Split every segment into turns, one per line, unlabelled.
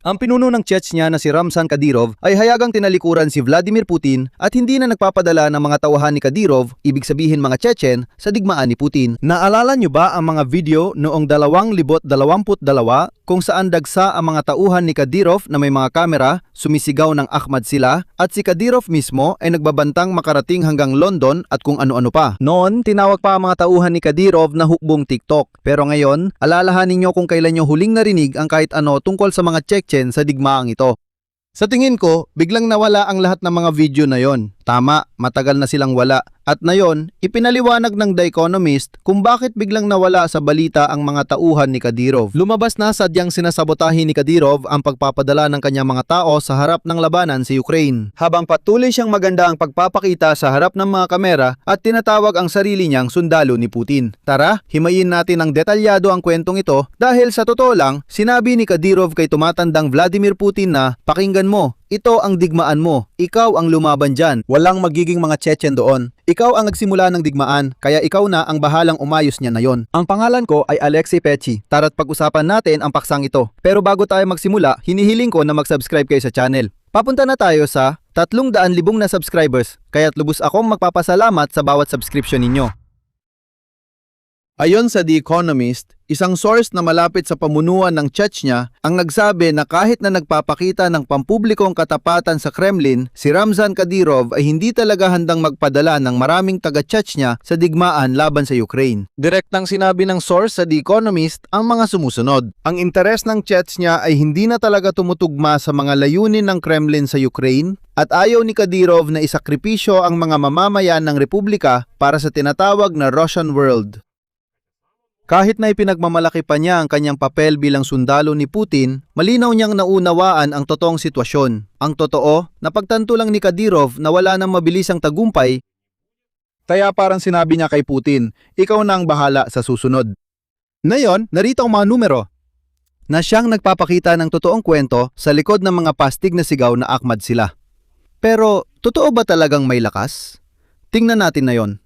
Ang pinuno ng Chechnya na si Ramzan Kadyrov ay hayagang tinalikuran si Vladimir Putin at hindi na nagpapadala ng mga tauhan ni Kadyrov, ibig sabihin mga Chechen, sa digmaan ni Putin. Naalala nyo ba ang mga video noong 2022 kung saan dagsa ang mga tauhan ni Kadyrov na may mga kamera, sumisigaw ng Ahmad sila at si Kadyrov mismo ay nagbabantang makarating hanggang London at kung ano-ano pa. Noon, tinawag pa ang mga tauhan ni Kadyrov na hukbong TikTok. Pero ngayon, alalahanin nyo kung kailan nyo huling narinig ang kahit ano tungkol sa mga Chechen sa digmaang ito. Sa tingin ko, biglang nawala ang lahat ng mga video na yon. Tama, matagal na silang wala. At na yon, ipinaliwanag ng The Economist kung bakit biglang nawala sa balita ang mga tauhan ni Kadyrov. Lumabas na sadyang sinasabotahin ni Kadyrov ang pagpapadala ng kanyang mga tao sa harap ng labanan sa Ukraine. Habang patuloy siyang maganda ang pagpapakita sa harap ng mga kamera at tinatawag ang sarili niyang sundalo ni Putin. Tara, himayin natin ng detalyado ang kwentong ito dahil sa totoo lang, sinabi ni Kadyrov kay tumatandang Vladimir Putin na, pakinggan mo, ito ang digmaan mo. Ikaw ang lumaban dyan. Walang magiging mga Chechen doon. Ikaw ang nagsimula ng digmaan, kaya ikaw na ang bahalang umayos niya na yon. Ang pangalan ko ay Alexei Pechi. Tara't pag-usapan natin ang paksang ito. Pero bago tayo magsimula, hinihiling ko na mag-subscribe kayo sa channel. Papunta na tayo sa 300,000 na subscribers, kaya't lubos akong magpapasalamat sa bawat subscription ninyo. Ayon sa The Economist, isang source na malapit sa pamunuan ng Chechnya ang nagsabi na kahit na nagpapakita ng pampublikong katapatan sa Kremlin, si Ramzan Kadyrov ay hindi talaga handang magpadala ng maraming taga-Chechnya sa digmaan laban sa Ukraine. Direktang sinabi ng source sa The Economist ang mga sumusunod. Ang interes ng Chechnya ay hindi na talaga tumutugma sa mga layunin ng Kremlin sa Ukraine at ayaw ni Kadyrov na isakripisyo ang mga mamamayan ng republika para sa tinatawag na Russian world. Kahit na ipinagmamalaki pa niya ang kanyang papel bilang sundalo ni Putin, malinaw niyang naunawaan ang totoong sitwasyon. Ang totoo, napagtanto lang ni Kadyrov na wala nang mabilisang tagumpay, kaya parang sinabi niya kay Putin, ikaw na ang bahala sa susunod. Ngayon, narito ang mga numero na siyang nagpapakita ng totoong kwento sa likod ng mga pastig na sigaw na Ahmad sila. Pero, totoo ba talagang may lakas? Tingnan natin na yon.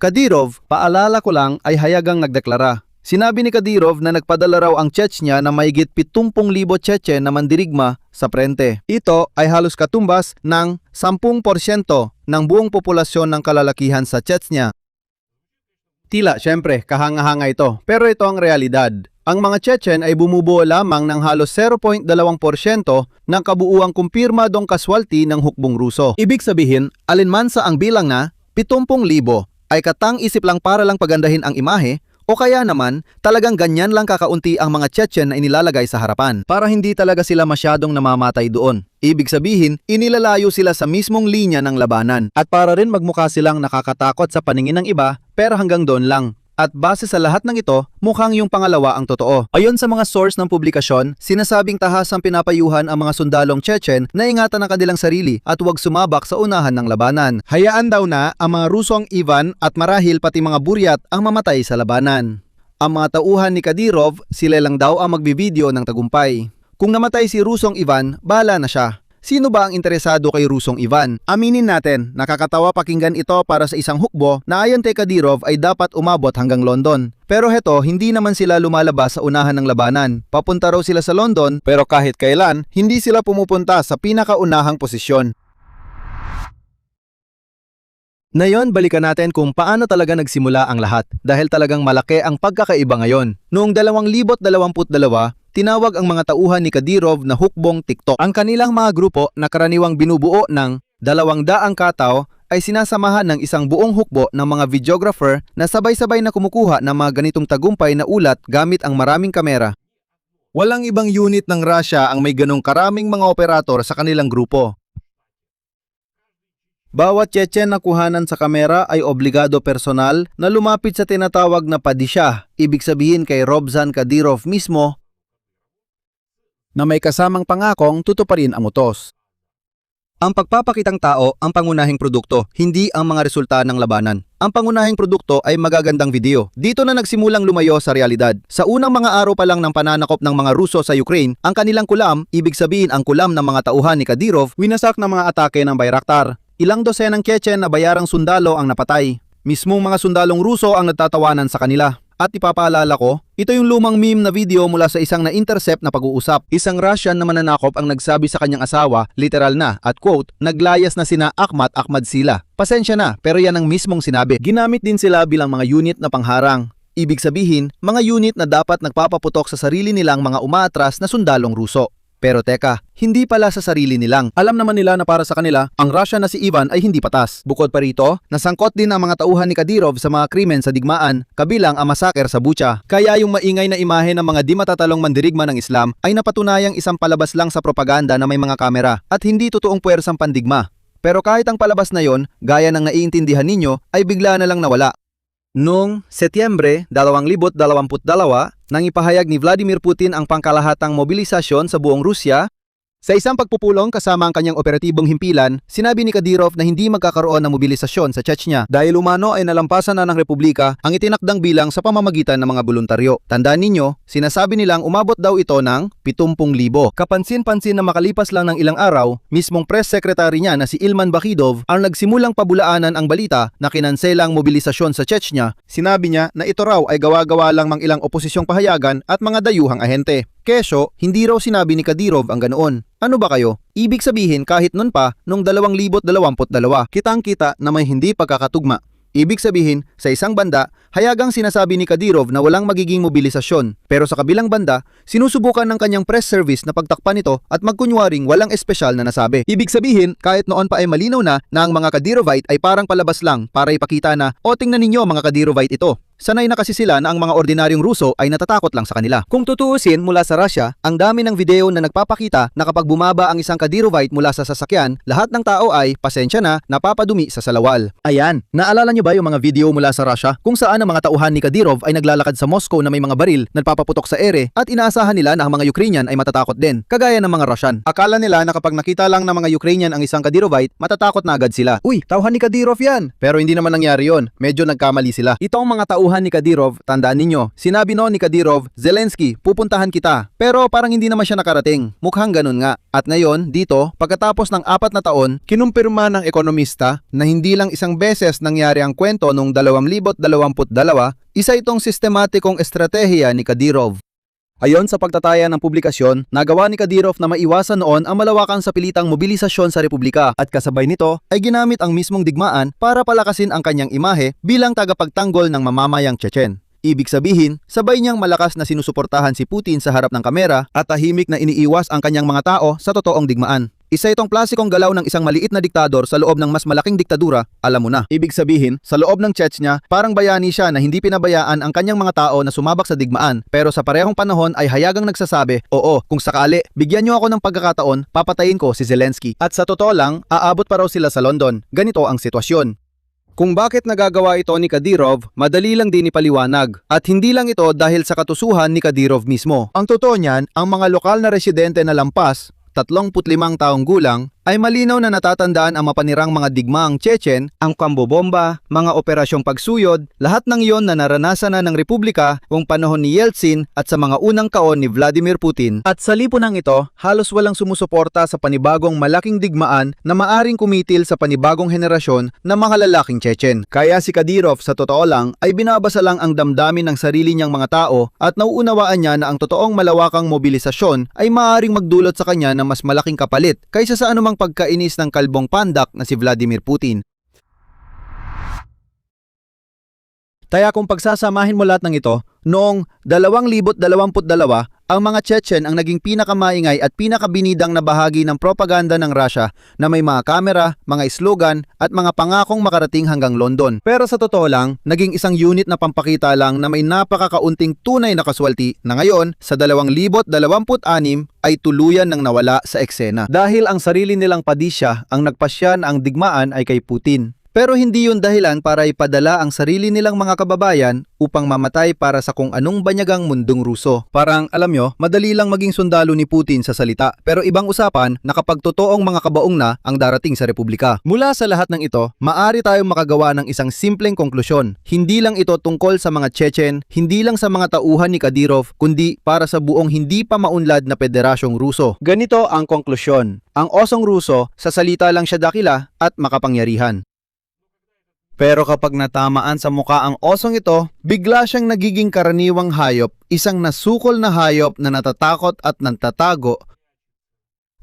Kadyrov, paalala ko lang, ay hayagang nagdeklara. Sinabi ni Kadyrov na nagpadala raw ang Chechnya na mahigit 70,000 Chechen na mandirigma sa prente. Ito ay halos katumbas ng 10% ng buong populasyon ng kalalakihan sa Chechnya. Tila, syempre, kahanga-hanga ito. Pero ito ang realidad. Ang mga Chechen ay bumubuo lamang ng halos 0.2% ng kabuuang kumpirmadong kaswalti ng hukbong Ruso. Ibig sabihin, alinmansa ang bilang na 70,000 ay katang-isip lang para lang pagandahin ang imahe o kaya naman talagang ganyan lang kakaunti ang mga Chechen na inilalagay sa harapan para hindi talaga sila masyadong namamatay doon. Ibig sabihin, inilalayo sila sa mismong linya ng labanan at para rin magmukha silang nakakatakot sa paningin ng iba pero hanggang doon lang. At base sa lahat ng ito, mukhang yung pangalawa ang totoo. Ayon sa mga source ng publikasyon, sinasabing tahasang pinapayuhan ang mga sundalong Chechen na ingatan ang kanilang sarili at huwag sumabak sa unahan ng labanan. Hayaan daw na ang mga Rusong Ivan at marahil pati mga Buryat ang mamatay sa labanan. Ang mga tauhan ni Kadyrov, sila lang daw ang magbibideo ng tagumpay. Kung namatay si Rusong Ivan, bahala na siya. Sino ba ang interesado kay Rusong Ivan? Aminin natin, nakakatawa pakinggan ito para sa isang hukbo na ayon kay Kadyrov ay dapat umabot hanggang London. Pero heto, hindi naman sila lumalabas sa unahan ng labanan. Papunta raw sila sa London, pero kahit kailan, hindi sila pumupunta sa pinakaunahang posisyon. Ngayon, balikan natin kung paano talaga nagsimula ang lahat dahil talagang malaki ang pagkakaiba ngayon. Noong 2022, tinawag ang mga tauhan ni Kadyrov na hukbong TikTok. Ang kanilang mga grupo na karaniwang binubuo ng 200 katao ay sinasamahan ng isang buong hukbo ng mga videographer na sabay-sabay na kumukuha ng mga ganitong tagumpay na ulat gamit ang maraming kamera. Walang ibang unit ng Russia ang may ganong karaming mga operator sa kanilang grupo. Bawat Chechen na kuhanan sa kamera ay obligado personal na lumapit sa tinatawag na padishah, ibig sabihin kay Ramzan Kadyrov mismo, na may kasamang pangakong tutuparin ang utos. Ang pagpapakitang tao ang pangunahing produkto, hindi ang mga resulta ng labanan. Ang pangunahing produkto ay magagandang video. Dito na nagsimulang lumayo sa realidad. Sa unang mga araw pa lang ng pananakop ng mga Ruso sa Ukraine, ang kanilang kulam, ibig sabihin ang kulam ng mga tauhan ni Kadyrov, winasak ng mga atake ng Bayraktar. Ilang dosenang Chechen na bayarang sundalo ang napatay. Mismong mga sundalong Ruso ang nagtatawanan sa kanila. At ipapaalala ko, ito yung lumang meme na video mula sa isang na-intercept na pag-uusap. Isang Russian na mananakop ang nagsabi sa kanyang asawa, literal na, at quote, naglayas na sina Ahmad sila. Pasensya na, pero yan ang mismong sinabi. Ginamit din sila bilang mga unit na pangharang. Ibig sabihin, mga unit na dapat nagpapaputok sa sarili nilang mga umaatras na sundalong Ruso. Pero teka, hindi pala sa sarili nilang. Alam naman nila na para sa kanila, ang Russia na si Ivan ay hindi patas. Bukod pa rito, nasangkot din ang mga tauhan ni Kadyrov sa mga krimen sa digmaan, kabilang ang masaker sa Bucha. Kaya yung maingay na imahe ng mga di matatalong mandirigma ng Islam ay napatunayang isang palabas lang sa propaganda na may mga kamera at hindi totoong puwersang pandigma. Pero kahit ang palabas na yon, gaya ng naiintindihan ninyo, ay bigla na lang nawala. Noong Setyembre 2022, nang ipahayag ni Vladimir Putin ang pangkalahatang mobilisasyon sa buong Rusya, sa isang pagpupulong kasama ang kanyang operatibong himpilan, sinabi ni Kadyrov na hindi magkakaroon ng mobilisasyon sa Chechnya dahil umano ay nalampasan na ng Republika ang itinakdang bilang sa pamamagitan ng mga voluntaryo. Tandaan ninyo, sinasabi nilang umabot daw ito ng 70,000. Kapansin-pansin na makalipas lang ng ilang araw, mismong press secretary niya na si Ilman Bakhidov ang nagsimulang pabulaanan ang balita na kinanselang mobilisasyon sa Chechnya. Sinabi niya na ito raw ay gawa-gawa lang mang ilang oposisyong pahayagan at mga dayuhang ahente. Kesyo, hindi raw sinabi ni Kadyrov ang ganoon. Ano ba kayo? Ibig sabihin kahit nun pa, noong 2022, kitang-kita na may hindi pagkakatugma. Ibig sabihin, sa isang banda, hayagang sinasabi ni Kadyrov na walang magiging mobilisasyon. Pero sa kabilang banda, sinusubukan ng kanyang press service na pagtakpan ito at magkunwaring walang espesyal na nasabi. Ibig sabihin, kahit noon pa ay malinaw na ang mga Kadyrovite ay parang palabas lang para ipakita na, o tingnan ninyo mga Kadyrovite ito. Sanay na kasi sila na ang mga ordinaryong Ruso ay natatakot lang sa kanila. Kung tutuusin mula sa Russia, ang dami ng video na nagpapakita na kapag bumaba ang isang Kadyrovite mula sa sasakyan, lahat ng tao ay, pasensya na, napapadumi sa salawal. Ayan, naalala nyo ba yung mga video mula sa Russia kung saan ang mga tauhan ni Kadyrov ay naglalakad sa Moscow na may mga baril na nagpapaputok sa ere at inaasahan nila na ang mga Ukrainian ay matatakot din, kagaya ng mga Russian. Akala nila na kapag nakita lang ng mga Ukrainian ang isang Kadyrovite, matatakot na agad sila. Uy, tauhan ni Kadyrov yan! Pero hindi naman nangyari yon. Medyo nagkamali sila. Itong mga tauhan ni Kadyrov, tandaan ninyo, sinabi noon ni Kadyrov, Zelensky, pupuntahan kita. Pero parang hindi naman siya nakarating. Mukhang ganun nga. At ngayon, dito, pagkatapos ng 4 na taon, kinumpirma ng ekonomista na hindi lang isang beses nangyari ang kwento noong 2022, isa itong sistematikong estratehiya ni Kadyrov. Ayon sa pagtataya ng publikasyon, nagawa ni Kadyrov na maiwasan noon ang malawakang sapilitang mobilisasyon sa Republika at kasabay nito ay ginamit ang mismong digmaan para palakasin ang kanyang imahe bilang tagapagtanggol ng mamamayang Chechen. Ibig sabihin, sabay niyang malakas na sinusuportahan si Putin sa harap ng kamera at tahimik na iniiwas ang kanyang mga tao sa totoong digmaan. Isa itong klasikong galaw ng isang maliit na diktador sa loob ng mas malaking diktadura, alam mo na. Ibig sabihin, sa loob ng Chechnya, parang bayani siya na hindi pinabayaan ang kanyang mga tao na sumabak sa digmaan, pero sa parehong panahon ay hayagang nagsasabi, oo, kung sakali, bigyan niyo ako ng pagkakataon, papatayin ko si Zelensky. At sa totoo lang, aabot pa raw sila sa London. Ganito ang sitwasyon. Kung bakit nagagawa ito ni Kadyrov, madali lang din ipaliwanag. At hindi lang ito dahil sa katusuhan ni Kadyrov mismo. Ang totoo niyan, ang mga lokal na residente na lampas, 35 taong gulang, ay malinaw na natatandaan ang mapanirang mga digmaang Chechen, ang kambobomba, mga operasyong pagsuyod, lahat ng iyon na naranasan na ng Republika kung panahon ni Yeltsin at sa mga unang taon ni Vladimir Putin. At sa lipunang ito, halos walang sumusuporta sa panibagong malaking digmaan na maaring kumitil sa panibagong henerasyon ng mga lalaking Chechen. Kaya si Kadyrov sa totoo lang ay binabasa lang ang damdamin ng sarili niyang mga tao at nauunawaan niya na ang totoong malawakang mobilisasyon ay maaring magdulot sa kanya ng mas malaking kapalit kaysa sa anumang pagkainis ng kalbong pandak na si Vladimir Putin. Kaya kung pagsasamahin mo lahat ng ito, noong 2022, ang mga Chechen ang naging pinakamaingay at pinakabinidang na bahagi ng propaganda ng Russia na may mga kamera, mga slogan at mga pangakong makarating hanggang London. Pero sa totoo lang, naging isang unit na pampakita lang na may napakakaunting tunay na kaswalti na ngayon sa 2026 ay tuluyan ng nawala sa eksena. Dahil ang sarili nilang padisya ang nagpasya na ang digmaan ay kay Putin. Pero hindi yun dahilan para ipadala ang sarili nilang mga kababayan upang mamatay para sa kung anong banyagang mundong Ruso. Parang alam nyo, madali lang maging sundalo ni Putin sa salita. Pero ibang usapan na kapag totoong mga kabaong na ang darating sa Republika. Mula sa lahat ng ito, maari tayong makagawa ng isang simpleng konklusyon. Hindi lang ito tungkol sa mga Chechen, hindi lang sa mga tauhan ni Kadyrov, kundi para sa buong hindi pa maunlad na Federasyong Ruso. Ganito ang konklusyon. Ang osong Ruso, sa salita lang siya dakila at makapangyarihan. Pero kapag natamaan sa muka ang osong ito, bigla siyang nagiging karaniwang hayop, isang nasukol na hayop na natatakot at nagtatago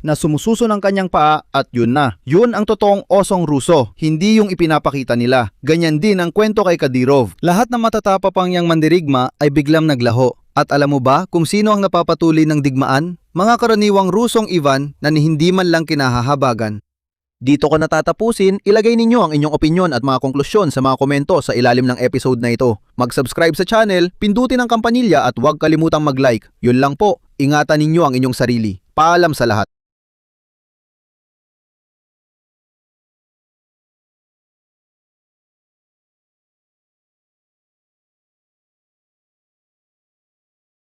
na sumususo ng kanyang paa at yun na. Yun ang totoong osong Ruso, hindi yung ipinapakita nila. Ganyan din ang kwento kay Kadyrov. Lahat ng matatapang niyang mandirigma ay biglang naglaho. At alam mo ba kung sino ang napapatuloy ng digmaan? Mga karaniwang Rusong Ivan na hindi man lang kinahahabagan. Dito ko natatapusin, ilagay ninyo ang inyong opinyon at mga konklusyon sa mga komento sa ilalim ng episode na ito. Mag-subscribe sa channel, pindutin ang kampanilya at huwag kalimutang mag-like. Yun lang po, ingatan ninyo ang inyong sarili. Paalam sa lahat.